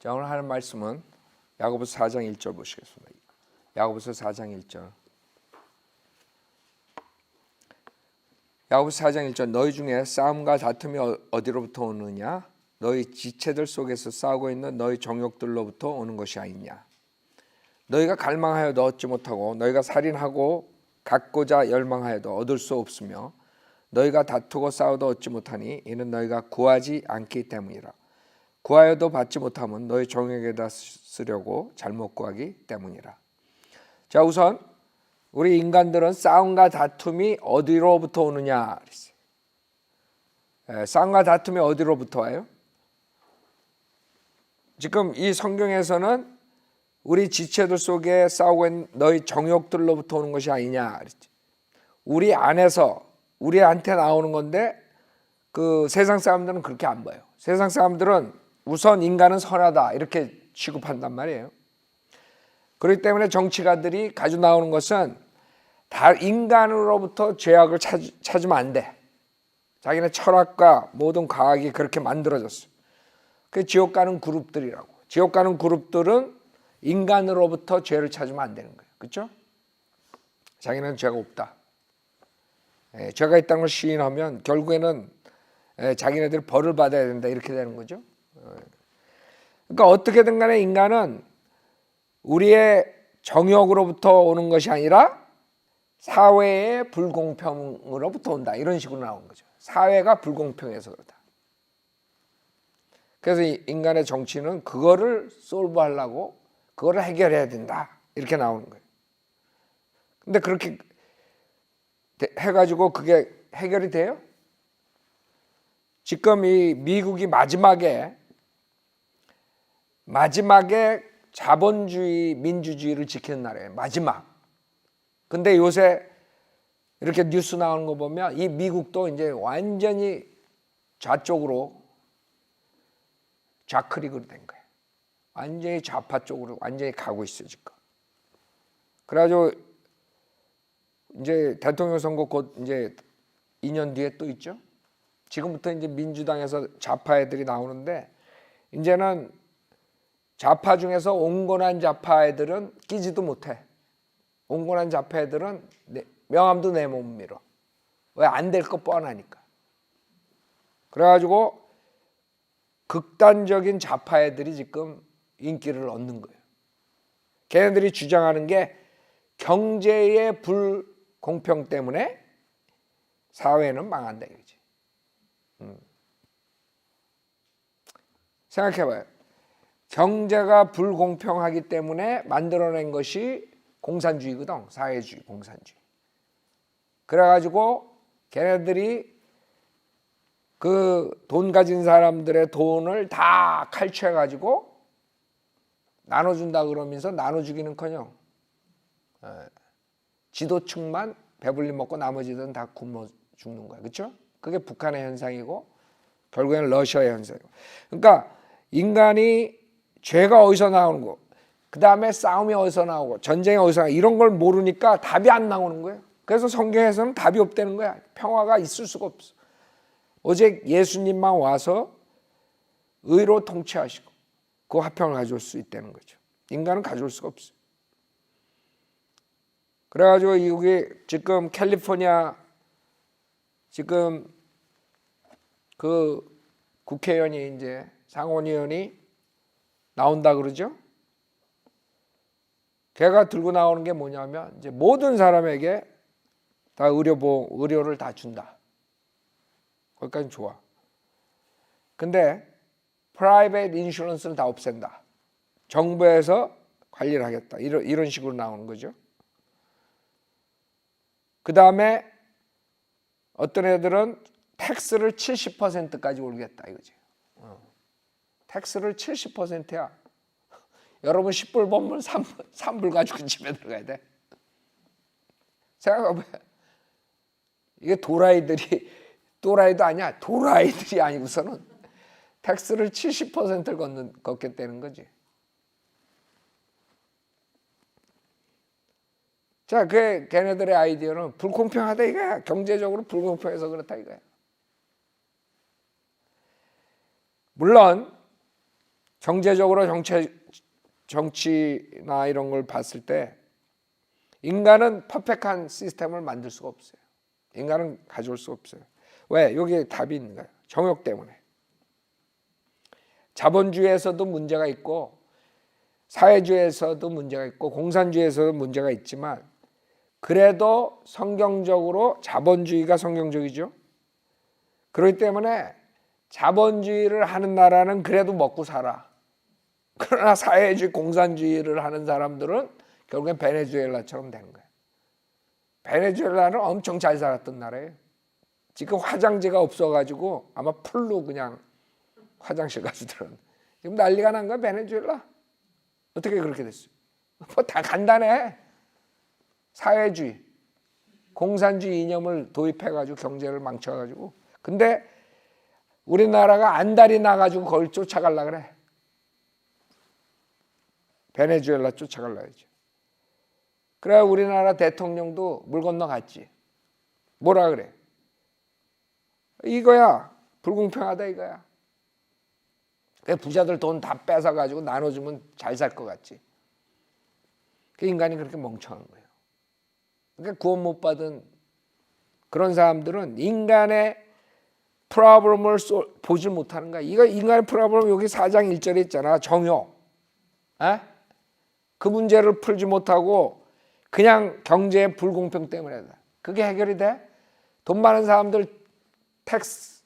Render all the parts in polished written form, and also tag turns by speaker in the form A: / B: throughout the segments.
A: 자, 오늘 하는 말씀은 야고보서 4장 1절 보시겠습니다. 야고보서 4장 1절. 야고보서 4장 1절. 너희 중에 싸움과 다툼이 어디로부터 오느냐? 너희 지체들 속에서 싸우고 있는 너희 정욕들로부터 오는 것이 아니냐? 너희가 갈망하여도 얻지 못하고 너희가 살인하고 갖고자 열망하여도 얻을 수 없으며 너희가 다투고 싸워도 얻지 못하니 이는 너희가 구하지 않기 때문이라. 구하여도 받지 못하면 너희 정욕에다 쓰려고 잘못 구하기 때문이라. 자, 우선 우리 인간들은 싸움과 다툼이 어디로부터 오느냐? 싸움과 다툼이 어디로부터 와요? 지금 이 성경에서는 우리 지체들 속에 싸우고 있는 너희 정욕들로부터 오는 것이 아니냐. 우리 안에서 우리한테 나오는 건데 그 세상 사람들은 그렇게 안 봐요. 세상 사람들은 우선 인간은 선하다 이렇게 취급한단 말이에요. 그렇기 때문에 정치가들이 가지고 나오는 것은 다 인간으로부터 죄악을 찾으면 안 돼. 자기네 철학과 모든 과학이 그렇게 만들어졌어. 그 지옥 가는 그룹들이라고. 지옥 가는 그룹들은 인간으로부터 죄를 찾으면 안 되는 거예요. 그렇죠? 자기는 죄가 없다. 죄가 있다는 걸 시인하면 결국에는 자기네들이 벌을 받아야 된다 이렇게 되는 거죠. 그러니까 어떻게든 간에 인간은 우리의 정욕으로부터 오는 것이 아니라 사회의 불공평으로부터 온다 이런 식으로 나온 거죠. 사회가 불공평해서 그렇다. 그래서 인간의 정치는 그거를 솔브하려고 그거를 해결해야 된다 이렇게 나오는 거예요. 근데 그렇게 해가지고 그게 해결이 돼요? 지금 이 미국이 마지막에 자본주의 민주주의를 지키는 나라예요. 마지막. 근데 요새 이렇게 뉴스 나오는 거 보면 이 미국도 이제 완전히 좌쪽으로 좌클릭으로 된 거예요. 완전히 좌파 쪽으로 완전히 가고 있어요 지금. 그래가지고 이제 대통령 선거 곧 이제 2년 뒤에 또 있죠. 지금부터 이제 민주당에서 좌파 애들이 나오는데 이제는 좌파 중에서 온건한 좌파 애들은 끼지도 못해. 온건한 좌파 애들은 명함도 내 못 밀어. 왜? 안 될 거 뻔하니까. 그래가지고 극단적인 좌파 애들이 지금 인기를 얻는 거예요. 걔네들이 주장하는 게 경제의 불공평 때문에 사회는 망한다 이거지. 생각해봐요. 경제가 불공평하기 때문에 만들어낸 것이 공산주의거든. 사회주의, 공산주의. 그래가지고 걔네들이 그 돈 가진 사람들의 돈을 다 칼취해가지고 나눠준다 그러면서 나눠주기는커녕 지도층만 배불리 먹고 나머지들은 다 굶어 죽는 거야. 그렇죠? 그게 북한의 현상이고 결국에는 러시아의 현상이고. 그러니까 인간이 죄가 어디서 나오는 거, 그 다음에 싸움이 어디서 나오고 전쟁이 어디서 나오고 이런 걸 모르니까 답이 안 나오는 거예요. 그래서 성경에서는 답이 없다는 거야. 평화가 있을 수가 없어. 오직 예수님만 와서 의로 통치하시고 그 화평을 가져올 수 있다는 거죠. 인간은 가져올 수가 없어요. 그래가지고 여기 지금 캘리포니아 지금 그 국회의원이 이제 상원의원이 나온다 그러죠. 걔가 들고 나오는 게 뭐냐면 이제 모든 사람에게 다 의료를 다 준다. 거기까지 좋아. 근데 프라이빗 인슈런스는 다 없앤다. 정부에서 관리를 하겠다. 이런 식으로 나오는 거죠. 그 다음에 어떤 애들은 텍스를 70%까지 올리겠다 이거지. 텍스를 70%야. 여러분 10불 벌면 3불 가지고 집에 들어가야 돼. 생각해봐. 이게 또라이도 아니야. 도라이들이 아니고서는 텍스를 70%를 걷겠다는 거지. 자, 걔네들의 아이디어는 불공평하다 이거야. 경제적으로 불공평해서 그렇다 이거야. 물론 경제적으로 정치나 이런 걸 봤을 때 인간은 퍼펙트한 시스템을 만들 수가 없어요. 인간은 가져올 수가 없어요. 왜? 여기에 답이 있는 거예요. 정욕 때문에. 자본주의에서도 문제가 있고 사회주의에서도 문제가 있고 공산주의에서도 문제가 있지만 그래도 성경적으로 자본주의가 성경적이죠. 그렇기 때문에 자본주의를 하는 나라는 그래도 먹고 살아. 그러나 사회주의 공산주의를 하는 사람들은 결국엔 베네수엘라처럼 되는 거예요. 베네수엘라는 엄청 잘 살았던 나라예요. 지금 화장지가 없어가지고 아마 풀로 그냥 화장실 가서 들었는데 지금 난리가 난 거야. 베네수엘라 어떻게 그렇게 됐어요? 뭐 다 간단해. 사회주의 공산주의 이념을 도입해가지고 경제를 망쳐가지고. 근데 우리나라가 안달이 나가지고 그걸 쫓아가려고 그래. 베네수엘라 쫓아가려고 하죠. 그래 우리나라 대통령도 물 건너갔지. 뭐라 그래? 이거야. 불공평하다 이거야. 부자들 돈 다 뺏어가지고 나눠주면 잘 살 것 같지. 그 인간이 그렇게 멍청한 거예요. 그러니까 구원 못 받은 그런 사람들은 인간의 프로블럼을 보질 못하는 거야. 이거 인간의 프로블럼 여기 4장 1절에 있잖아. 정욕. 에? 그 문제를 풀지 못하고 그냥 경제의 불공평 때문에 그게 해결이 돼? 돈 많은 사람들 텍스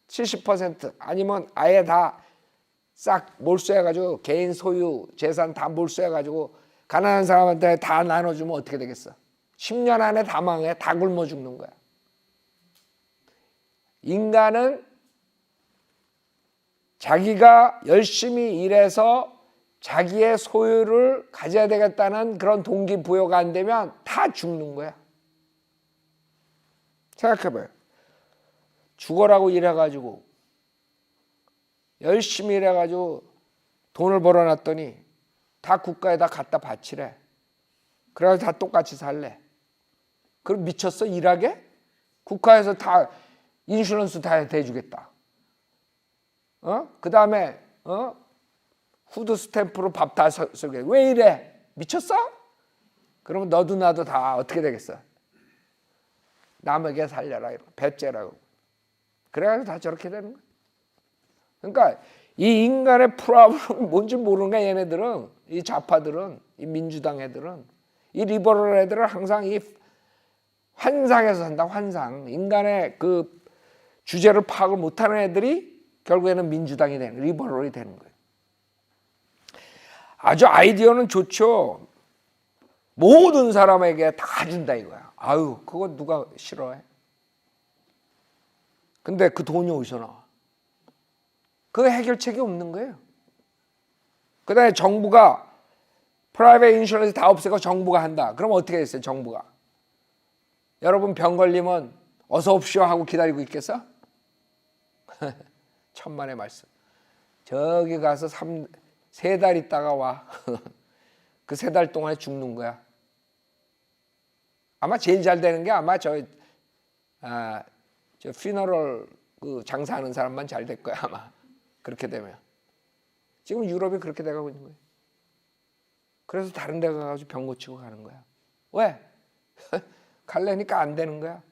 A: 70% 아니면 아예 다 싹 몰수해가지고 개인 소유 재산 다 몰수해가지고 가난한 사람한테 다 나눠주면 어떻게 되겠어? 10년 안에 다 망해. 다 굶어 죽는 거야. 인간은 자기가 열심히 일해서 자기의 소유를 가져야 되겠다는 그런 동기부여가 안 되면 다 죽는 거야. 생각해봐요. 죽어라고 일해가지고 열심히 일해가지고 돈을 벌어놨더니 다 국가에다 갖다 바치래. 그래서 다 똑같이 살래. 그럼 미쳤어? 일하게? 국가에서 다 인슈런스 다 대주겠다. 그 다음에 후드 스탬프로 밥 다 쓰게. 왜 이래? 미쳤어? 그러면 너도 나도 다 어떻게 되겠어? 남에게 살려라. 배째라고. 그래가지고 다 저렇게 되는 거야. 그러니까 이 인간의 프로블럼이 뭔지 모르는 거야. 얘네들은. 이 좌파들은. 이 민주당 애들은. 이 리버럴 애들은 항상 이 환상에서 산다. 환상. 인간의 그 주제를 파악을 못하는 애들이 결국에는 민주당이 되는, 리버럴이 되는 거예요. 아주 아이디어는 좋죠. 모든 사람에게 다 준다 이거야. 아유, 그거 누가 싫어해? 근데 그 돈이 어디서 나와? 그 해결책이 없는 거예요. 그 다음에 정부가 프라이빗 인슈런스 다 없애고 정부가 한다. 그럼 어떻게 됐어요? 정부가. 여러분 병 걸리면 어서 옵시오 하고 기다리고 있겠어? 천만의 말씀. 저기 가서 3달 있다가 와. 그 3달 동안에 죽는 거야. 아마 제일 잘 되는 게 아마 저 피너럴 그 장사하는 사람만 잘 될 거야 아마. 그렇게 되면. 지금 유럽이 그렇게 돼가고 있는 거예요. 그래서 다른 데 가가지고 병 고치고 가는 거야. 왜? 갈래니까 안 되는 거야.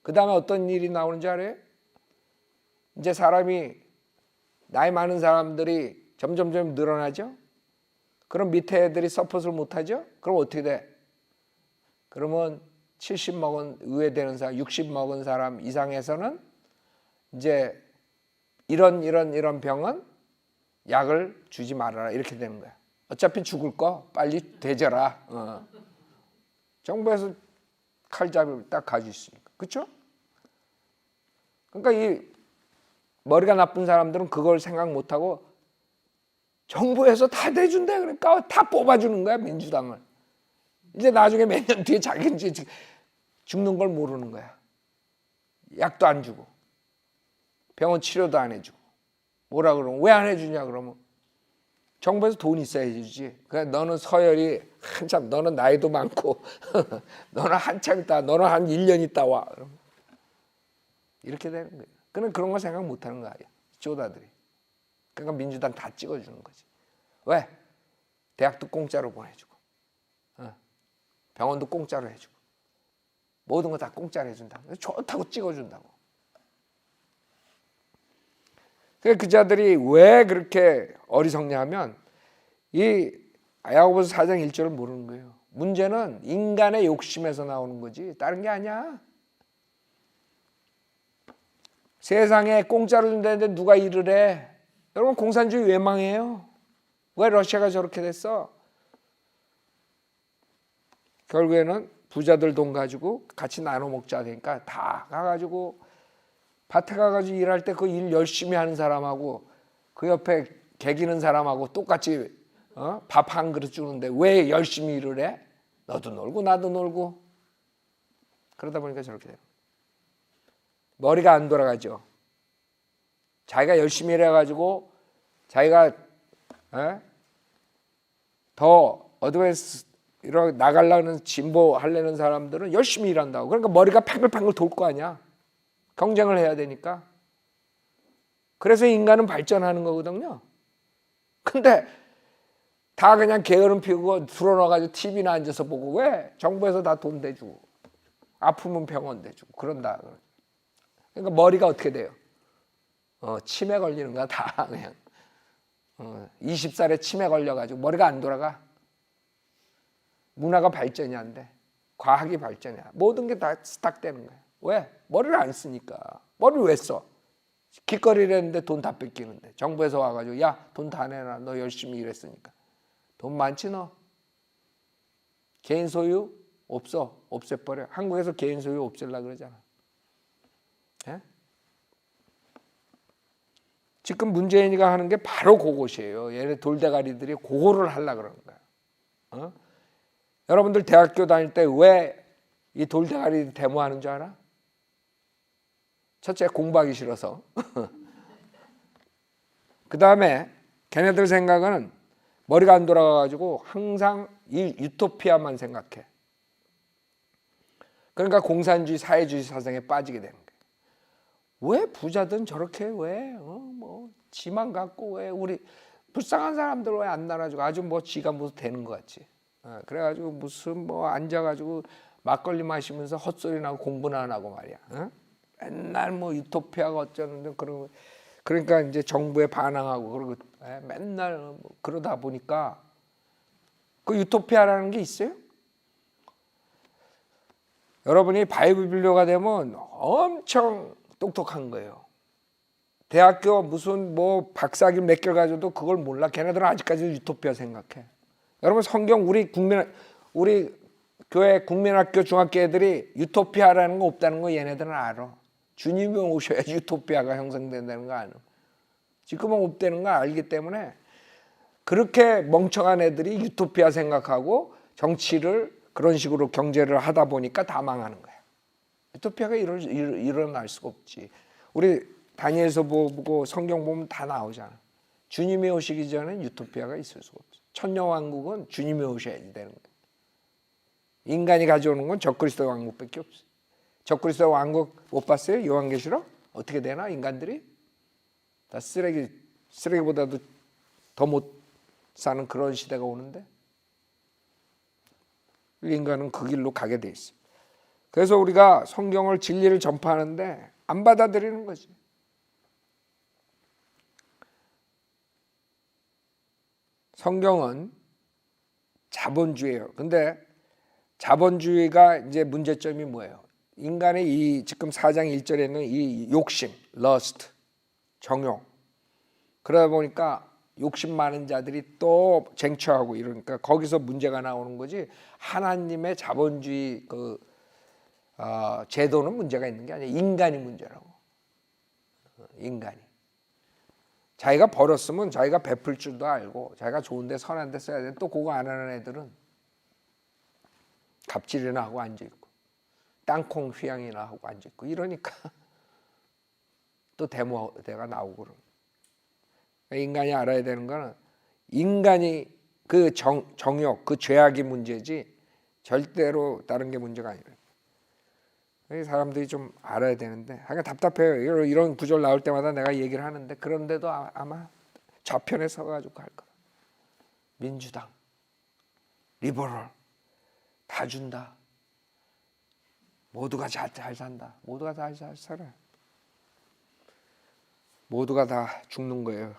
A: 그 다음에 어떤 일이 나오는지 알아요? 이제 사람이 나이 많은 사람들이 점점점 늘어나죠. 그럼 밑에 애들이 서폿을 못하죠. 그럼 어떻게 돼? 그러면 70 먹은 의외되는 사람, 60 먹은 사람 이상에서는 이제 이런 병은 약을 주지 말아라 이렇게 되는 거야. 어차피 죽을 거 빨리 되져라. 정부에서 칼잡이를 딱 가지고 있으니까. 그렇죠? 그러니까 이 머리가 나쁜 사람들은 그걸 생각 못하고 정부에서 다 대준다 그러니까 다 뽑아주는 거야 민주당을. 이제 나중에 몇 년 뒤에 자기는 죽는 걸 모르는 거야. 약도 안 주고 병원 치료도 안 해주고 뭐라 그러면 왜 안 해주냐 그러면 정부에서 돈 있어야 해주지. 그래 너는 서열이 한참 너는 나이도 많고 너는 한참 있다 너는 한 1년 있다 와. 이렇게 되는 거예요. 그는 그런 거 생각 못하는 거야. 쪼다들이. 그러니까 민주당 다 찍어주는 거지. 왜? 대학도 공짜로 보내주고, 병원도 공짜로 해주고, 모든 거 다 공짜로 해준다고. 좋다고 찍어준다고. 그 자들이 왜 그렇게 어리석냐면 이 야고보서 4장 1절을 모르는 거예요. 문제는 인간의 욕심에서 나오는 거지 다른 게 아니야. 세상에 공짜로 준다는데 누가 일을 해? 여러분 공산주의 왜 망해요? 왜 러시아가 저렇게 됐어? 결국에는 부자들 돈 가지고 같이 나눠 먹자 되니까 다 가가지고 밭에 가가지고 일할 때 그 일 열심히 하는 사람하고 그 옆에 개기는 사람하고 똑같이 밥 한 그릇 주는데 왜 열심히 일을 해? 너도 놀고 나도 놀고. 그러다 보니까 저렇게 돼요. 머리가 안 돌아가죠. 자기가 열심히 일해가지고 자기가 더 어드밴스 이런 나가려는 진보 하려는 사람들은 열심히 일한다고. 그러니까 머리가 팡글팡글 돌 거 아니야. 경쟁을 해야 되니까. 그래서 인간은 발전하는 거거든요. 근데 다 그냥 게으름 피우고 들어놔가지고 TV나 앉아서 보고 왜? 정부에서 다 돈 대주고 아프면 병원 대주고 그런다. 그러니까 머리가 어떻게 돼요? 치매 걸리는 거야 다 그냥. 20살에 치매 걸려가지고 머리가 안 돌아가. 문화가 발전이 안 돼. 과학이 발전이 안 돼. 모든 게 다 스탁되는 거야. 왜? 머리를 안 쓰니까. 머리를 왜 써? 기꺼리를 했는데 돈 다 뺏기는데. 정부에서 와가지고 야, 돈 다 내놔. 너 열심히 일했으니까. 돈 많지 너? 개인 소유? 없어. 없애버려. 한국에서 개인 소유 없애려고 그러잖아. 예? 지금 문재인이가 하는 게 바로 그것이에요. 얘네 돌대가리들이 그거를 하려고 그러는 거야. 여러분들 대학교 다닐 때 왜 이 돌대가리 데모하는 줄 알아? 첫째 공부하기 싫어서. 그 다음에 걔네들 생각은 머리가 안 돌아가가지고 항상 이 유토피아만 생각해. 그러니까 공산주의 사회주의 사상에 빠지게 되는 거예요. 왜 부자든 저렇게 왜 뭐 지만 갖고 왜 우리 불쌍한 사람들 왜 안 나눠주고 아주 뭐 지가 무슨 되는 것 같지. 그래가지고 무슨 뭐 앉아가지고 막걸리 마시면서 헛소리 나고 공부나 안 하고 말이야. 맨날 뭐 유토피아가 어쩌는데 그러니까 이제 정부에 반항하고 그러고 맨날 뭐 그러다 보니까 그 유토피아라는 게 있어요? 여러분이 바이블 비료가 되면 엄청 똑똑한 거예요. 대학교 무슨 뭐 박사학위 몇 개를 가져도 그걸 몰라. 걔네들은 아직까지도 유토피아 생각해. 여러분 성경 우리 교회 국민학교 중학교 애들이 유토피아라는 거 없다는 거 얘네들은 알아. 주님이 오셔야지 유토피아가 형성된다는 거 알아. 지금은 없다는 거 알기 때문에 그렇게 멍청한 애들이 유토피아 생각하고 정치를 그런 식으로 경제를 하다 보니까 다 망하는 거야. 유토피아가 일어날 수가 없지. 우리 다니엘서 보고 성경 보면 다 나오잖아. 주님이 오시기 전엔 유토피아가 있을 수가 없어. 천녀왕국은 주님이 오셔야 되는 거야. 인간이 가져오는 건 적그리스도 왕국밖에 없어. 적그리스도 왕국 못 봤어요? 요한계시록? 어떻게 되나 인간들이? 다 쓰레기보다도 더 못 사는 그런 시대가 오는데 인간은 그 길로 가게 돼 있어. 그래서 우리가 성경을 진리를 전파하는데 안 받아들이는 거지. 성경은 자본주의예요. 근데 자본주의가 이제 문제점이 뭐예요? 인간의 이 지금 4장 1절에 있는 이 욕심, 러스트, 정욕. 그러다 보니까 욕심 많은 자들이 또 쟁취하고 이러니까 거기서 문제가 나오는 거지. 하나님의 자본주의 제도는 문제가 있는 게 아니야. 인간이 문제라고. 인간이. 자기가 벌었으면 자기가 베풀 줄도 알고 자기가 좋은데 선한데 써야 돼. 또 그거 안 하는 애들은 갑질이나 하고 앉아있고 땅콩 휘양이나 하고 앉아있고 이러니까 또 데모대가 나오고 그러는. 인간이 알아야 되는 거는 인간이 그 정욕, 그 죄악이 문제지 절대로 다른 게 문제가 아니에요. 사람들이 좀 알아야 되는데 하여간 답답해요. 이런 구절 나올 때마다 내가 얘기를 하는데 그런데도 아마 좌편에 서가지고 갈 거라. 민주당, 리버럴 다 준다. 모두가 잘 산다. 모두가 다 잘 살아. 모두가 다 죽는 거예요.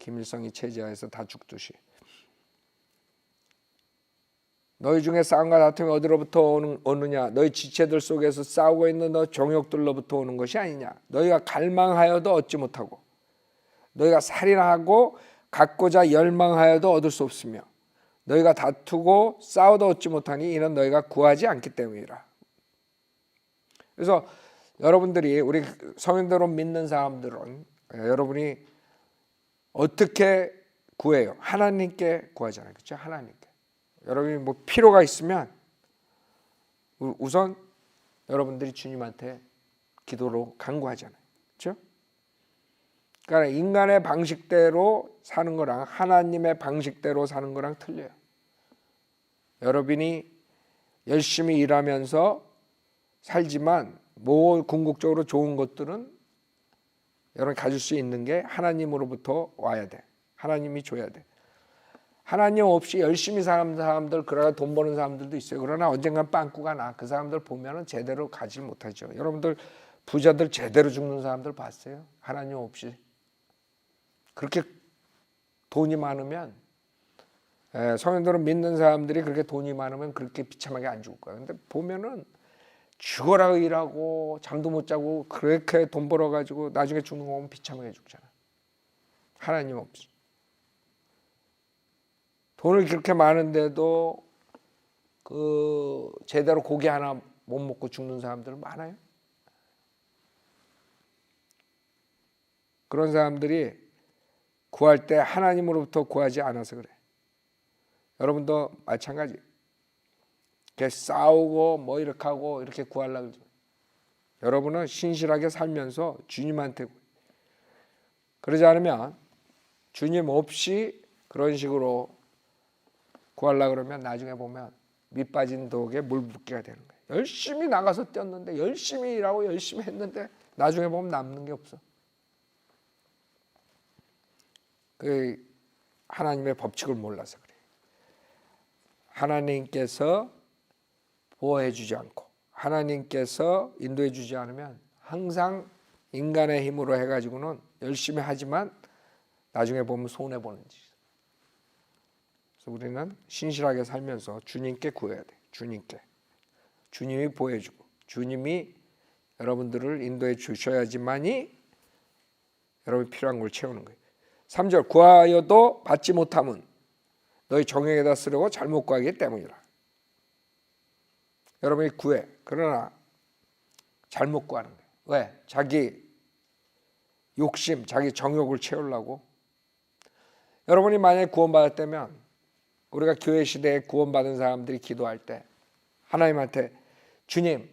A: 김일성이 체제하에서 다 죽듯이. 너희 중에 싸움과 다툼이 어디로부터 오느냐? 너희 지체들 속에서 싸우고 있는 너 종역들로부터 오는 것이 아니냐? 너희가 갈망하여도 얻지 못하고 너희가 살인하고 갖고자 열망하여도 얻을 수 없으며 너희가 다투고 싸워도 얻지 못하니 이는 너희가 구하지 않기 때문이라. 그래서 여러분들이 우리 성인대로 믿는 사람들은 여러분이 어떻게 구해요? 하나님께 구하잖아요. 그렇죠? 하나님께. 여러분이 뭐 필요가 있으면 우선 여러분들이 주님한테 기도로 간구하잖아요. 그렇죠? 그러니까 인간의 방식대로 사는 거랑 하나님의 방식대로 사는 거랑 틀려요. 여러분이 열심히 일하면서 살지만 뭐 궁극적으로 좋은 것들은 여러분이 가질 수 있는 게 하나님으로부터 와야 돼. 하나님이 줘야 돼. 하나님 없이 열심히 사는 사람들, 그러나 돈 버는 사람들도 있어요. 그러나 언젠간 빵꾸가 나. 그 사람들 보면은 제대로 가지 못하죠. 여러분들 부자들 제대로 죽는 사람들 봤어요? 하나님 없이. 그렇게 돈이 많으면, 성인들은 믿는 사람들이 그렇게 돈이 많으면 그렇게 비참하게 안 죽을 거예요. 근데 보면은 죽어라 일하고 잠도 못 자고 그렇게 돈 벌어가지고 나중에 죽는 거 보면 비참하게 죽잖아. 하나님 없이. 돈을 그렇게 많은데도 제대로 고기 하나 못 먹고 죽는 사람들 많아요. 그런 사람들이 구할 때 하나님으로부터 구하지 않아서 그래. 여러분도 마찬가지. 이렇게 싸우고 뭐 이렇게 하고 이렇게 구하려고 그러죠. 여러분은 신실하게 살면서 주님한테 그러지 않으면 주님 없이 그런 식으로 구하려고 그러면 나중에 보면 밑 빠진 독에 물 붓기가 되는 거예요. 열심히 나가서 뛰었는데 열심히 일하고 열심히 했는데 나중에 보면 남는 게 없어. 그 하나님의 법칙을 몰라서 그래. 하나님께서 보호해 주지 않고 하나님께서 인도해 주지 않으면 항상 인간의 힘으로 해가지고는 열심히 하지만 나중에 보면 손해보는 짓. 그래서 우리는 신실하게 살면서 주님께 구해야 돼. 주님께. 주님이 보여주고 주님이 여러분들을 인도해 주셔야지만이 여러분이 필요한 걸 채우는 거예요. 3절 구하여도 받지 못함은 너희 정욕에다 쓰려고 잘못 구하기 때문이라. 여러분이 구해. 그러나 잘못 구하는 거예요. 왜? 자기 욕심, 자기 정욕을 채우려고. 여러분이 만약에 구원받았다면 우리가 교회 시대에 구원받은 사람들이 기도할 때 하나님한테 주님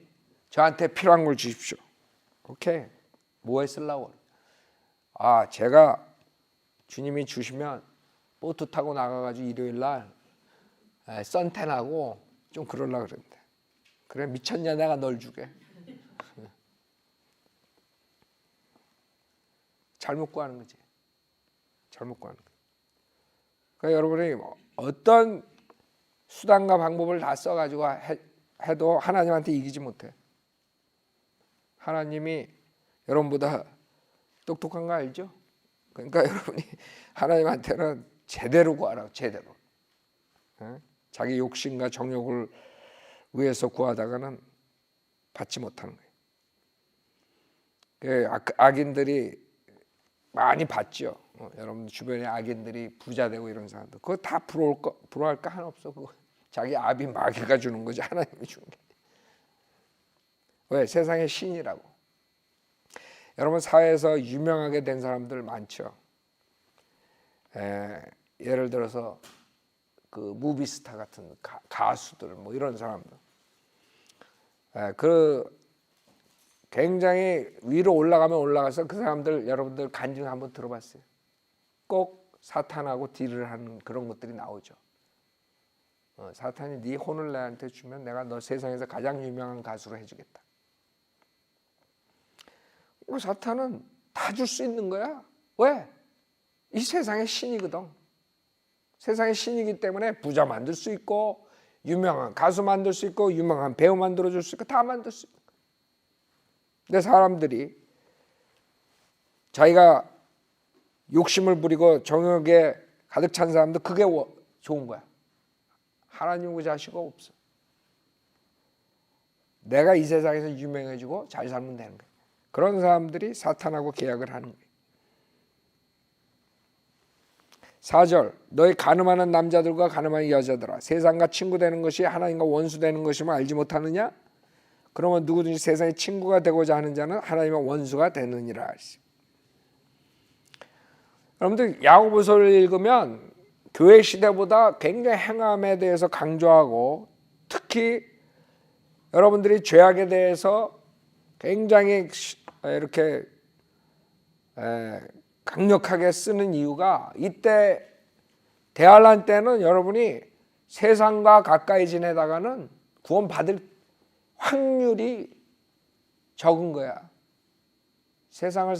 A: 저한테 필요한 걸 주십시오. 오케이. 뭐에 쓰려고? 제가 주님이 주시면 보트 타고 나가가지고 일요일날 선탠하고 좀 그러려고 그랬는데 그래 미쳤냐 내가 널 주게. 잘못 구하는 거지. 잘못 구하는 거. 그러니까 여러분이 어떤 수단과 방법을 다 써가지고 해도 하나님한테 이기지 못해. 하나님이 여러분보다 똑똑한 거 알죠? 그러니까 여러분이 하나님한테는 제대로 구하라고. 제대로. 자기 욕심과 정욕을 위해서 구하다가는 받지 못하는 거예요. 악인들이 많이 받죠. 여러분 주변에 악인들이 부자 되고 이런 사람들 그거 다 부러워할 거 하나 없어. 그거 자기 아비 마귀가 주는 거지 하나님이 주는 게. 왜? 세상의 신이라고. 여러분 사회에서 유명하게 된 사람들 많죠. 예를 들어서 그 무비스타 같은 가수들 뭐 이런 사람들. 그 굉장히 위로 올라가면 올라가서 그 사람들 여러분들 간증 한번 들어봤어요. 꼭 사탄하고 딜을 하는 그런 것들이 나오죠. 사탄이 네 혼을 나한테 주면 내가 너 세상에서 가장 유명한 가수로 해주겠다. 사탄은 다 줄 수 있는 거야. 왜? 이 세상의 신이거든. 세상의 신이기 때문에 부자 만들 수 있고 유명한 가수 만들 수 있고 유명한 배우 만들어줄 수 있고 다 만들 수 있고. 근데 사람들이 자기가 욕심을 부리고 정욕에 가득 찬 사람도 그게 좋은 거야. 하나님 의지하시고 없어. 내가 이 세상에서 유명해지고 잘 살면 되는 거야. 그런 사람들이 사탄하고 계약을 하는 거야. 4절 너희 가늠하는 남자들과 가늠하는 여자들아 세상과 친구 되는 것이 하나님과 원수 되는 것임을 알지 못하느냐? 그러면 누구든지 세상의 친구가 되고자 하는 자는 하나님의 원수가 되느니라. 여러분들 야고보서를 읽으면 교회 시대보다 굉장히 행함에 대해서 강조하고 특히 여러분들이 죄악에 대해서 굉장히 이렇게 강력하게 쓰는 이유가 이때 대환란 때는 여러분이 세상과 가까이 지내다가는 구원받을 확률이 적은 거야. 세상을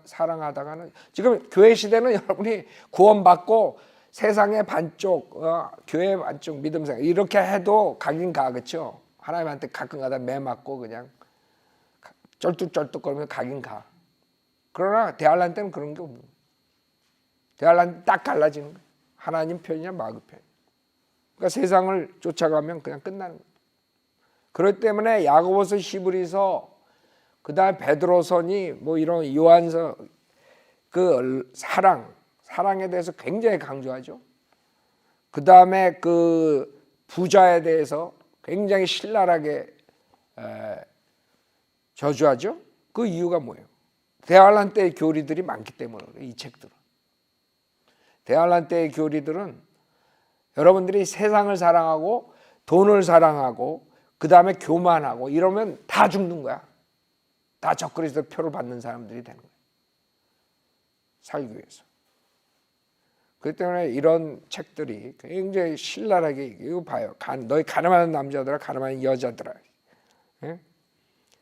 A: 사랑하다가는 지금 교회 시대는 여러분이 구원받고 세상의 반쪽, 교회 반쪽 믿음 생활 이렇게 해도 가긴 가, 그렇죠? 하나님한테 가끔 가다 매 맞고 그냥 쩔뚝쩔뚝거리면 가긴 가. 그러나 대환란 때는 그런 게 없는 거예요. 대환란 딱 갈라지는 거예요. 하나님 편이냐 마귀 편. 그러니까 세상을 쫓아가면 그냥 끝나는 거예요. 그렇기 때문에 야고보서, 히브리서, 그다음에 베드로서니 뭐 이런 요한서 그 사랑에 대해서 굉장히 강조하죠. 그다음에 그 부자에 대해서 굉장히 신랄하게 저주하죠. 그 이유가 뭐예요? 대환란 때의 교리들이 많기 때문에 그래요. 이 책들은. 대환란 때의 교리들은 여러분들이 세상을 사랑하고 돈을 사랑하고 그 다음에 교만하고 이러면 다 죽는 거야. 다 적그리스도 표를 받는 사람들이 되는 거예요. 살기 위해서. 그렇기 때문에 이런 책들이 굉장히 신랄하게 이거 봐요. 너희 가늠하는 남자들아 가늠하는 여자들아. 예?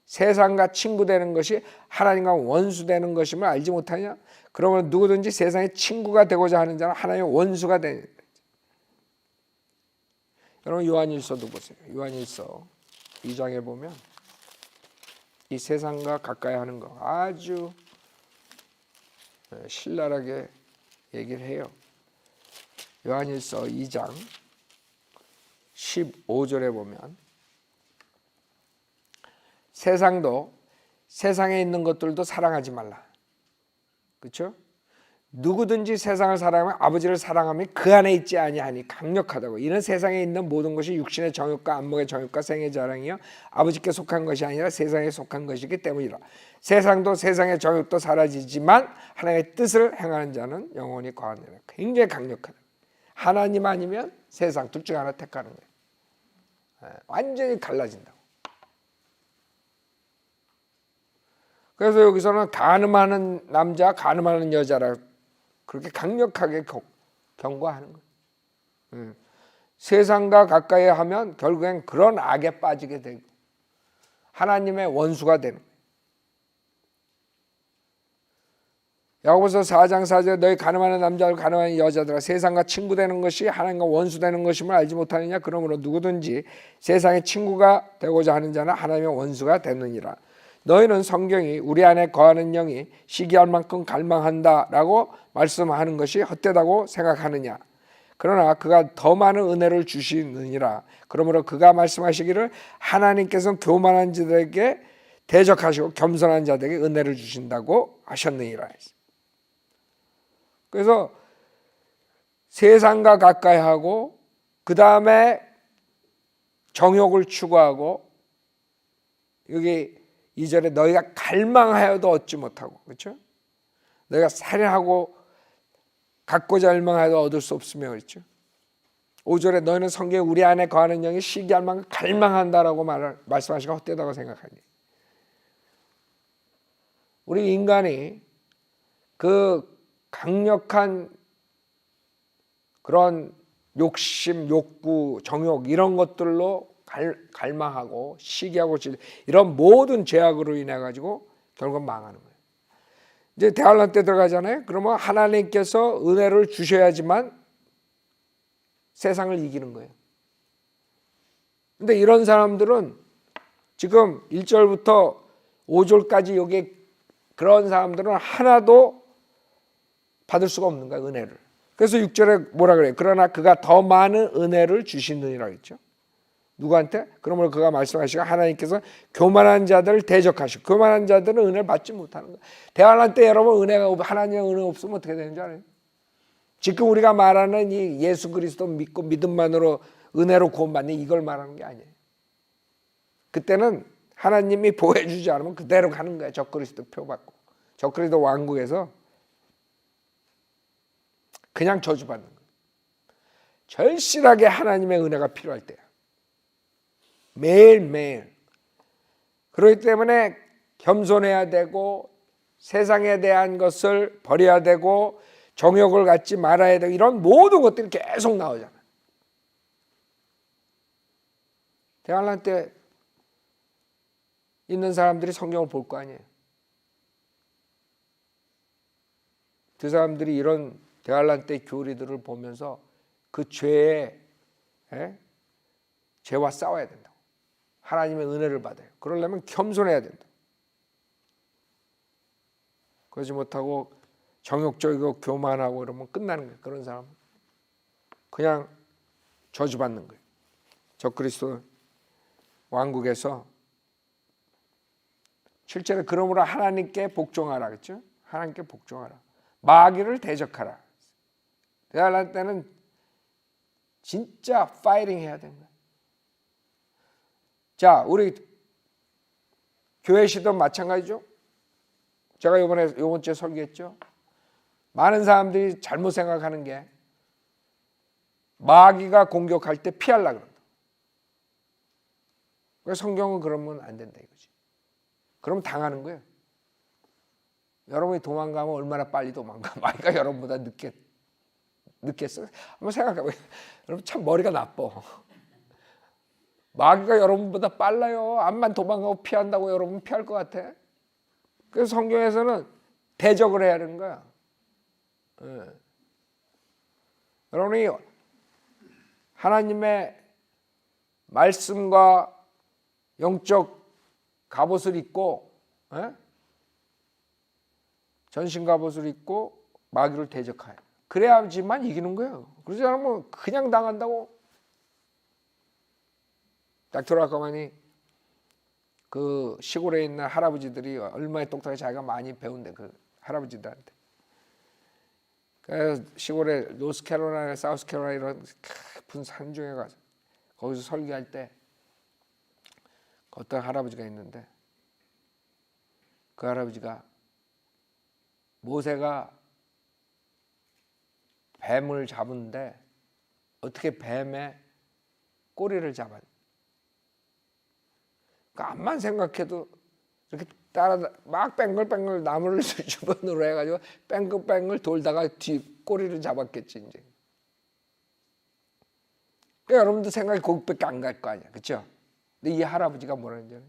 A: 세상과 친구 되는 것이 하나님과 원수 되는 것임을 알지 못하냐? 그러면 누구든지 세상의 친구가 되고자 하는 자는 하나님의 원수가 되는 거예요. 여러분 요한일서도 보세요. 요한일서 2장에 보면 이 세상과 가까이 하는 거 아주 신랄하게 얘기를 해요. 요한일서 2장 15절에 보면 세상에 있는 것들도 사랑하지 말라. 그렇죠? 누구든지 세상을 사랑하면 아버지를 사랑하면 그 안에 있지 아니하니 강력하다고. 이는 세상에 있는 모든 것이 육신의 정욕과 안목의 정욕과 생의 자랑이요 아버지께 속한 것이 아니라 세상에 속한 것이기 때문이라. 세상도 세상의 정욕도 사라지지만 하나님의 뜻을 행하는 자는 영원히 거하느니라. 굉장히 강력하다. 하나님 아니면 세상 둘 중 하나 택하는 거예요. 완전히 갈라진다고. 그래서 여기서는 간음하는 남자, 간음하는 여자라 그렇게 강력하게 경고하는 거예요. 세상과 가까이 하면 결국엔 그런 악에 빠지게 되고 하나님의 원수가 되는 거예요. 야고보서 4장 4절에 너희 간음하는 남자들 간음하는 여자들아 세상과 친구 되는 것이 하나님과 원수 되는 것임을 알지 못하느냐? 그러므로 누구든지 세상의 친구가 되고자 하는 자는 하나님의 원수가 되느니라. 너희는 성경이 우리 안에 거하는 영이 시기할 만큼 갈망한다라고 말씀하는 것이 헛되다고 생각하느냐? 그러나 그가 더 많은 은혜를 주시느니라. 그러므로 그가 말씀하시기를 하나님께서는 교만한 자들에게 대적하시고 겸손한 자들에게 은혜를 주신다고 하셨느니라. 그래서 세상과 가까이 하고 그 다음에 정욕을 추구하고 여기 2절에 너희가 갈망하여도 얻지 못하고 그렇죠? 너희가 살인하고 갖고자 갈망하여도 얻을 수 없으며 그렇죠? 5절에 너희는 성경에 우리 안에 거하는 영이 시기할 만큼 갈망한다라고 말씀하시고 헛되다고 생각하니 우리 인간이 그 강력한 그런 욕심, 욕구, 정욕 이런 것들로 갈망하고 시기하고 이런 모든 죄악으로 인해 가지고 결국 망하는 거예요. 이제 대환란 때 들어가잖아요. 그러면 하나님께서 은혜를 주셔야지만 세상을 이기는 거예요. 근데 이런 사람들은 지금 1절부터 5절까지 여기 그런 사람들은 하나도 받을 수가 없는 거야, 은혜를. 그래서 6절에 뭐라 그래요? 그러나 그가 더 많은 은혜를 주시느니라 했죠. 누구한테? 그러므로 그가 말씀하시고 하나님께서 교만한 자들을 대적하시고, 교만한 자들은 은혜를 받지 못하는 거예요. 대환란 때 여러분 은혜가 하나님의 은혜 없으면 어떻게 되는 줄 알아요? 지금 우리가 말하는 이 예수 그리스도 믿고 믿음만으로 은혜로 구원받는 이걸 말하는 게 아니에요. 그때는 하나님이 보호해주지 않으면 그대로 가는 거예요. 적그리스도 표 받고 적그리스도 왕국에서 그냥 저주받는 거예요. 절실하게 하나님의 은혜가 필요할 때야. 매일매일. 그렇기 때문에 겸손해야 되고 세상에 대한 것을 버려야 되고 정욕을 갖지 말아야 되고 이런 모든 것들이 계속 나오잖아. 대환란 때 있는 사람들이 성경을 볼 거 아니에요. 그 사람들이 이런 대환란 때 교리들을 보면서 그 죄와 싸워야 된다고. 하나님의 은혜를 받아요. 그러려면 겸손해야 된다. 그러지 못하고 정욕적이고 교만하고 그러면 끝나는 거예요. 그런 사람은 그냥 저주받는 거예요. 적그리스도 왕국에서 7절에 그러므로 하나님께 복종하라 그랬죠. 하나님께 복종하라. 마귀를 대적하라. 대환란 때는 진짜 파이팅 해야 되는 거예요. 자, 우리 교회 시도 마찬가지죠. 제가 이번 주에 설교했죠. 많은 사람들이 잘못 생각하는 게 마귀가 공격할 때 피하려고 그런다. 그래서 성경은 그러면 안 된다 이거지. 그러면 당하는 거예요. 여러분이 도망가면 얼마나 빨리 도망가. 마귀가 여러분보다 늦겠어요? 한번 생각해봐요. 여러분 참 머리가 나빠. 마귀가 여러분보다 빨라요. 암만 도망가고 피한다고 여러분 피할 것 같아? 그래서 성경에서는 대적을 해야 하는 거야. 여러분이 하나님의 말씀과 영적 갑옷을 입고 전신 갑옷을 입고 마귀를 대적해요. 그래야지만 이기는 거예요. 그러지 않으면 그냥 당한다고. 닥터라카만이 그 시골에 있는 할아버지들이 얼마나 똑똑해 자기가 많이 배운대 그 할아버지들한테. 그래서 시골에 노스캐롤라이나 사우스캐롤라이나 이런 깊은 산 중에 가서 거기서 설교할 때 어떤 할아버지가 있는데 그 할아버지가 모세가 뱀을 잡은데 어떻게 뱀의 꼬리를 잡았냐. 그러니까 암만 생각해도 이렇게 따라 막 뱅글뱅글 나무를 주변으로 해가지고 뱅글뱅글 돌다가 뒤 꼬리를 잡았겠지 이제. 그러니까 여러분들 생각이 거기밖에 안 갈 거 아니야, 그렇죠? 근데 이 할아버지가 뭐라는지 알아요?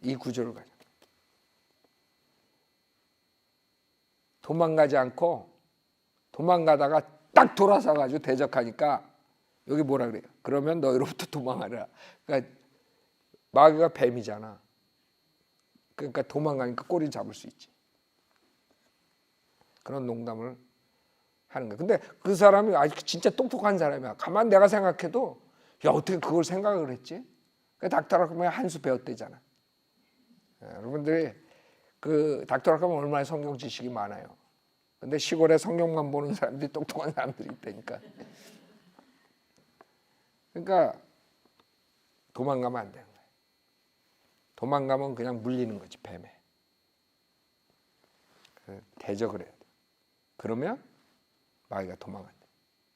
A: 이 구절을 가지고 도망가지 않고 도망가다가 딱 돌아서 가지고 대적하니까 여기 뭐라 그래요? 그러면 너희로부터 도망하라. 그러니까 마귀가 뱀이잖아. 그러니까 도망가니까 꼬리 잡을 수 있지. 그런 농담을 하는 거야. 근데 그 사람이 진짜 똑똑한 사람이야. 가만 내가 생각해도 야 어떻게 그걸 생각을 했지? 닥터라카만이 한 수 배웠대잖아. 여러분들이 그 닥터라카만 얼마나 성경 지식이 많아요. 근데 시골에 성경만 보는 사람들이 똑똑한 사람들이 있다니까. 그러니까 도망가면 안 되는 거야. 도망가면 그냥 물리는 거지 뱀에. 대적을 해야 돼. 그러면 마귀가 도망간다.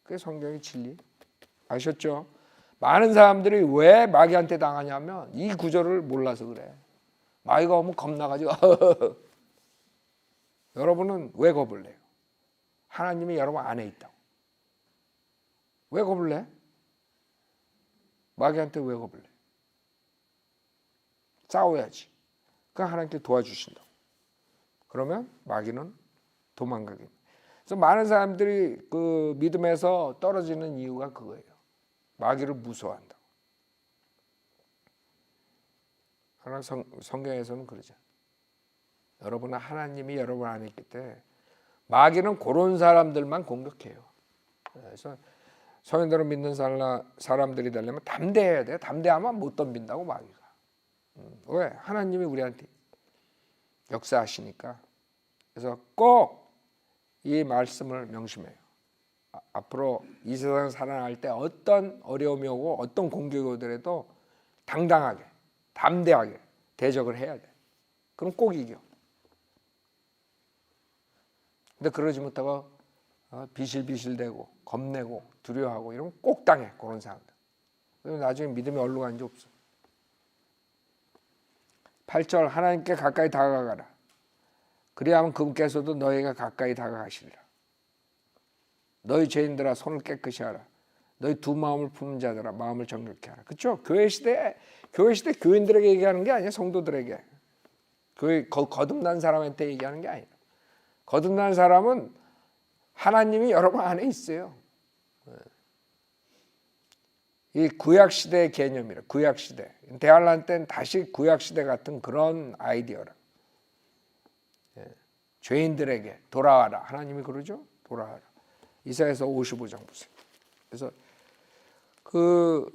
A: 그게 성경의 진리. 아셨죠? 많은 사람들이 왜 마귀한테 당하냐면 이 구절을 몰라서 그래. 마귀가 오면 겁나가지고 여러분은 왜 겁을 내요? 하나님이 여러분 안에 있다고. 왜 겁을 내? 마귀한테 왜 겁을 내? 싸워야지. 그러니까 하나님께 도와주신다고. 그러면 마귀는 도망가게. 그래서 많은 사람들이 그 믿음에서 떨어지는 이유가 그거예요. 마귀를 무서워한다. 그러나 성경에서는 그러죠. 여러분은 하나님이 여러분 안에 있기 때문에 마귀는 그런 사람들만 공격해요. 그래서 성인들을 믿는 사람들이 되려면 담대해야 돼요. 담대하면 못 덤빈다고 마귀가. 왜? 하나님이 우리한테 역사하시니까. 그래서 꼭 이 말씀을 명심해요. 앞으로 이 세상을 살아갈 때 어떤 어려움이 오고 어떤 공격이 오더라도 당당하게 담대하게 대적을 해야 돼. 그럼 꼭 이겨. 근데 그러지 못하고 비실비실대고 겁내고 두려워하고 이러면 꼭 당해. 그런 사람들. 그래서 나중에 믿음이 어디로 가는지 없어. 8절 하나님께 가까이 다가가라. 그리하면 그분께서도 너희가 가까이 다가가시리라. 너희 죄인들아 손을 깨끗이 하라. 너희 두 마음을 품은 자들아 마음을 정결케 하라. 그렇죠? 교회 시대 교인들에게 얘기하는 게 아니야. 성도들에게. 교회 거듭난 사람한테 얘기하는 게 아니야. 거듭난 사람은 하나님이 여러분 안에 있어요. 이 구약 시대의 개념이라. 구약 시대. 대환란 때는 다시 구약 시대 같은 그런 아이디어라. 죄인들에게 돌아와라. 하나님이 그러죠? 돌아와라. 이사야서 55장 보세요. 그래서 그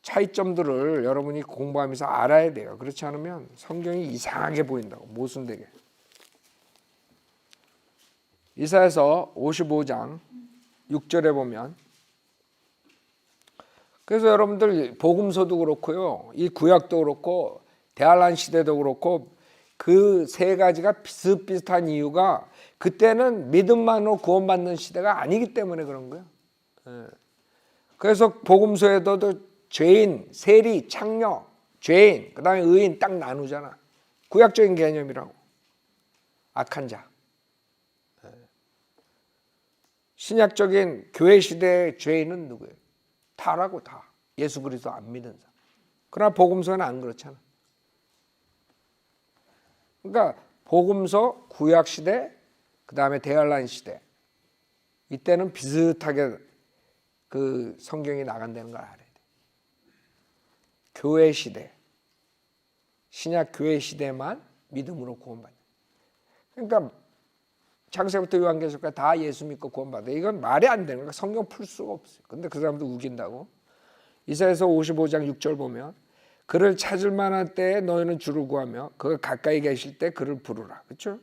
A: 차이점들을 여러분이 공부하면서 알아야 돼요. 그렇지 않으면 성경이 이상하게 보인다고. 모순되게. 이사야서 55장 6절에 보면 그래서 여러분들 복음서도 그렇고요. 이 구약도 그렇고 대환란 시대도 그렇고 그 세 가지가 비슷비슷한 이유가 그때는 믿음만으로 구원받는 시대가 아니기 때문에 그런 거예요. 그래서 복음서에도 죄인, 세리, 창녀, 죄인, 그 다음에 의인 딱 나누잖아. 구약적인 개념이라고. 악한 자. 신약적인 교회 시대의 죄인은 누구예요? 다라고 다. 예수 그리스도 안 믿는 사람. 그러나 복음서는 안 그렇잖아. 그러니까 복음서 구약 시대, 그 다음에 대환란 시대. 이때는 비슷하게 그 성경이 나간다는 걸 알아야 돼. 교회 시대, 신약 교회 시대만 믿음으로 구원받는. 그러니까 창세부터 요한계시록까지 다 예수 믿고 구원받아. 이건 말이 안 되는 거야. 성경 풀 수가 없어요. 근데 그 사람도 우긴다고. 이사야서 55장 6절 보면 그를 찾을 만한 때에 너희는 주를 구하며 그가 가까이 계실 때 그를 부르라. 그렇죠?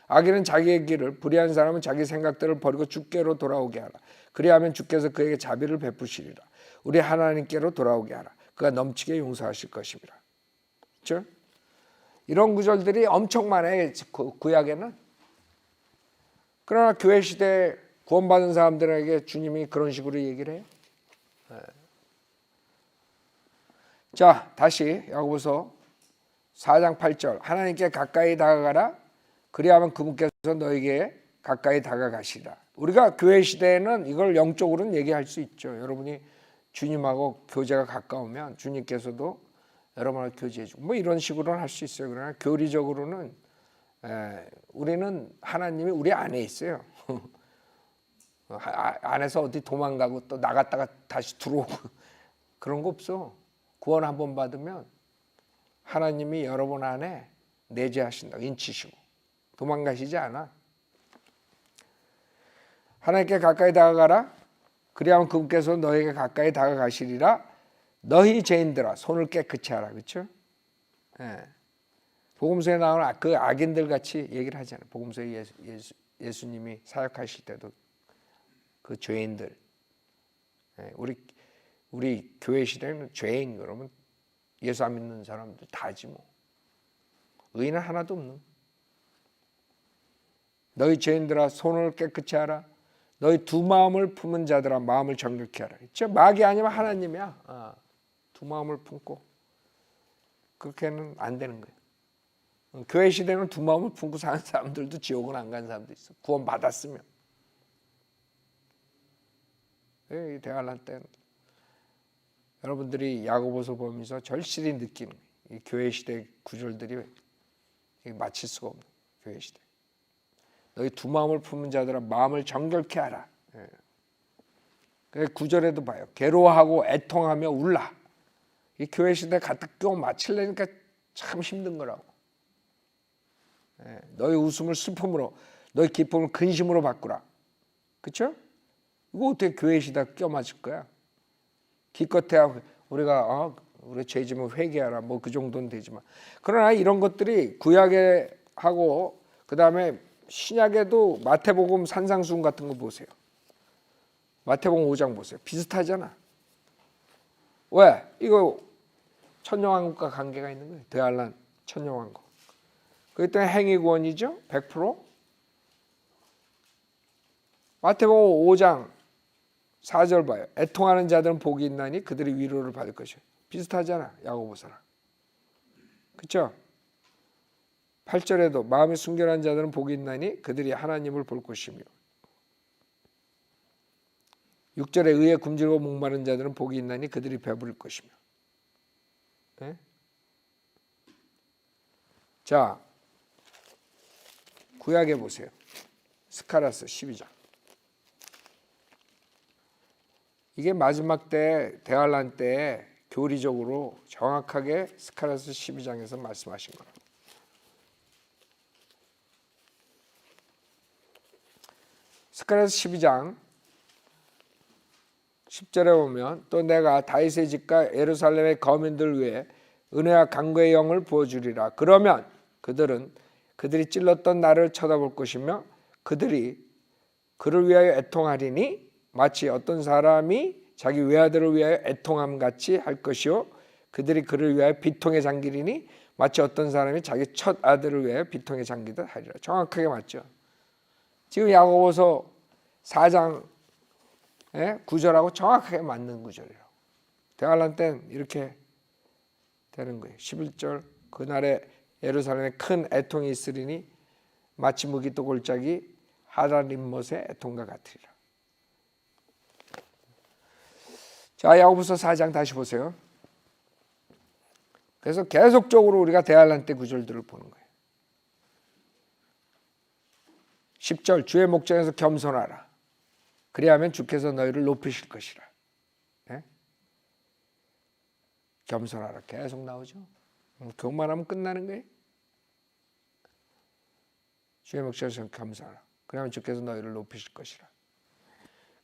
A: 악인은 자기의 길을, 불의한 사람은 자기 생각들을 버리고 주께로 돌아오게 하라. 그리하면 주께서 그에게 자비를 베푸시리라. 우리 하나님께로 돌아오게 하라. 그가 넘치게 용서하실 것입니다. 그렇죠? 이런 구절들이 엄청 많아요. 구약에는. 그러나 교회 시대에 구원받은 사람들에게 주님이 그런 식으로 얘기를 해요. 자, 다시 야고보서 4장 8절 하나님께 가까이 다가가라. 그리하면 그분께서 너에게 가까이 다가가시라. 우리가 교회 시대에는 이걸 영적으로는 얘기할 수 있죠. 여러분이 주님하고 교제가 가까우면 주님께서도 여러분을 교제해주고 뭐 이런 식으로는 할 수 있어요. 그러나 교리적으로는 우리는 하나님이 우리 안에 있어요. 안에서 어디 도망가고 또 나갔다가 다시 들어오고 그런 거 없어. 구원 한번 받으면 하나님이 여러분 안에 내재하신다. 인치시고 도망가시지 않아. 하나님께 가까이 다가가라. 그리하면 그분께서 너에게 가까이 다가가시리라. 너희 죄인들아 손을 깨끗이 하라. 그렇죠? 복음서에 나오는 그 악인들 같이 얘기를 하잖아요. 복음서에 예수님이 사역하실 때도 그 죄인들. 우리 교회 시대는 죄인 그러면 예수 안 믿는 사람들 다지 뭐. 의인은 하나도 없는. 너희 죄인들아 손을 깨끗이 하라. 너희 두 마음을 품은 자들아 마음을 정결케 하라. 그렇죠? 마귀 아니면 하나님이야. 두 마음을 품고 그렇게는 안 되는 거예요. 교회 시대는 두 마음을 품고 사는 사람들도 지옥은 안 간 사람도 있어. 구원 받았으면. 이 대환란 때는 여러분들이 야고보서 보면서 절실히 느끼는 이 교회 시대 구절들이 마칠 수가 없는. 교회 시대. 너희 두 마음을 품은 자들아 마음을 정결케 하라. 그 9절에도 봐요. 괴로워하고 애통하며 울라. 이 교회 시대 가득 끼워 맞추려니까 참 힘든 거라고. 너희 웃음을 슬픔으로, 너희 기쁨을 근심으로 바꾸라. 그렇죠? 이거 어떻게 교회 시대 끼워 맞출 거야? 기껏해야 우리가 우리 죄지면 회개하라. 뭐 그 정도는 되지만, 그러나 이런 것들이 구약에 하고 그 다음에 신약에도 마태복음 산상수훈 같은 거 보세요. 마태복음 5장 보세요. 비슷하잖아. 왜? 이거 천년왕국과 관계가 있는 거예요. 대환란 천년왕국. 그렇기 때문에 행위구원이죠. 100%. 마태복음 5장 4절 봐요. 애통하는 자들은 복이 있나니 그들이 위로를 받을 것이요. 비슷하잖아. 야고보서랑. 그렇죠? 8절에도 마음이 순결한 자들은 복이 있나니 그들이 하나님을 볼 것이며 6절에 의에 굶주리고 목마른 자들은 복이 있나니 그들이 배부를 것이며. 네? 자, 구약에 보세요. 스가랴서 12장. 이게 마지막 때 대환란 때 교리적으로 정확하게 스가랴서 12장에서 말씀하신 거예요. 스가랴서 12장 10절에 보면 또 내가 다윗의 집과 예루살렘의 거민들 위에 은혜와 강구의 영을 부어주리라. 그러면 그들이 찔렀던 나를 쳐다볼 것이며 그들이 그를 위하여 애통하리니 마치 어떤 사람이 자기 외아들을 위하여 애통함 같이 할 것이요 그들이 그를 위하여 비통에 잠기리니 마치 어떤 사람이 자기 첫 아들을 위하여 비통에 잠기듯 하리라. 정확하게 맞죠. 지금 야고보서 4장 9절하고 정확하게 맞는 구절이에요. 대환란 때는 이렇게 되는 거예요. 11절 그날에 예루살렘에 큰 애통이 있으리니 마치 무기또 골짜기 하닷림못의 애통과 같으리라. 자, 야고보서 4장 다시 보세요. 그래서 계속적으로 우리가 대환란 때 구절들을 보는 거예요. 10절 주의 목전에서 겸손하라. 그리하면 주께서 너희를 높이실 것이라. 네? 겸손하라 계속 나오죠. 그것만 하면 끝나는 거예요. 주의 목전에서 겸손하라. 그러면 주께서 너희를 높이실 것이라.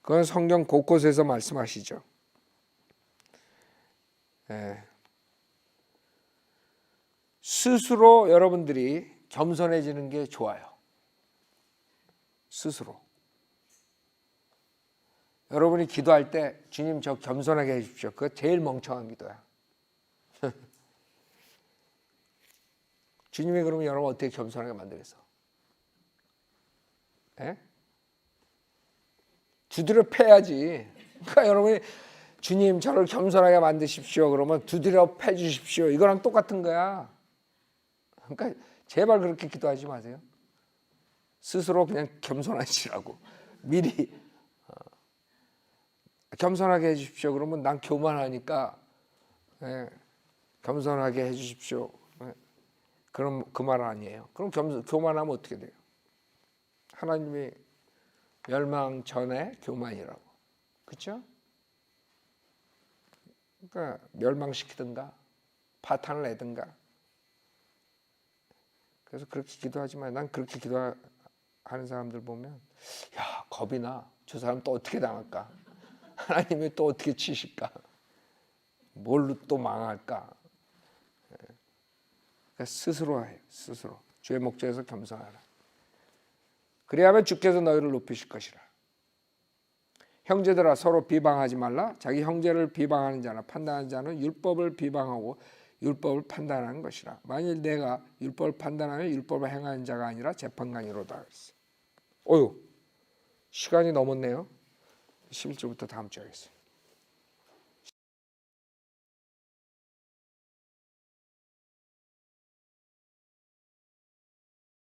A: 그건 성경 곳곳에서 말씀하시죠. 네. 스스로 여러분들이 겸손해지는 게 좋아요. 스스로. 여러분이 기도할 때 주님 저 겸손하게 해주십시오. 그거 제일 멍청한 기도야. 주님이 그러면 여러분 어떻게 겸손하게 만들겠어? 예? 두드려 패야지. 그러니까 여러분이 주님 저를 겸손하게 만드십시오. 그러면 두드려 패 주십시오. 이거랑 똑같은 거야. 그러니까 제발 그렇게 기도하지 마세요. 스스로 그냥 겸손하시라고. 미리 겸손하게 해주십시오. 그러면 난 교만하니까 겸손하게 해주십시오. 그럼 그 말 아니에요. 그럼 교만하면 어떻게 돼요? 하나님이 멸망 전에 교만이라고. 그렇죠? 그러니까 멸망시키든가 파탄을 내든가. 그래서 그렇게 기도하지 마요. 난 그렇게 기도하는 사람들 보면 야 겁이 나. 저 사람 또 어떻게 당할까? 하나님이 또 어떻게 치실까? 뭘로 또 망할까? 그러니까 스스로 해요. 스스로. 주의 목전에서 겸손하라. 그리하면 주께서 너희를 높이실 것이라. 형제들아 서로 비방하지 말라. 자기 형제를 비방하는 자나 판단하는 자는 율법을 비방하고 율법을 판단하는 것이라. 만일 내가 율법을 판단하면 율법을 행하는 자가 아니라 재판관이로다. 어휴, 시간이 넘었네요. 11절부터 다음 주에 하겠습니다.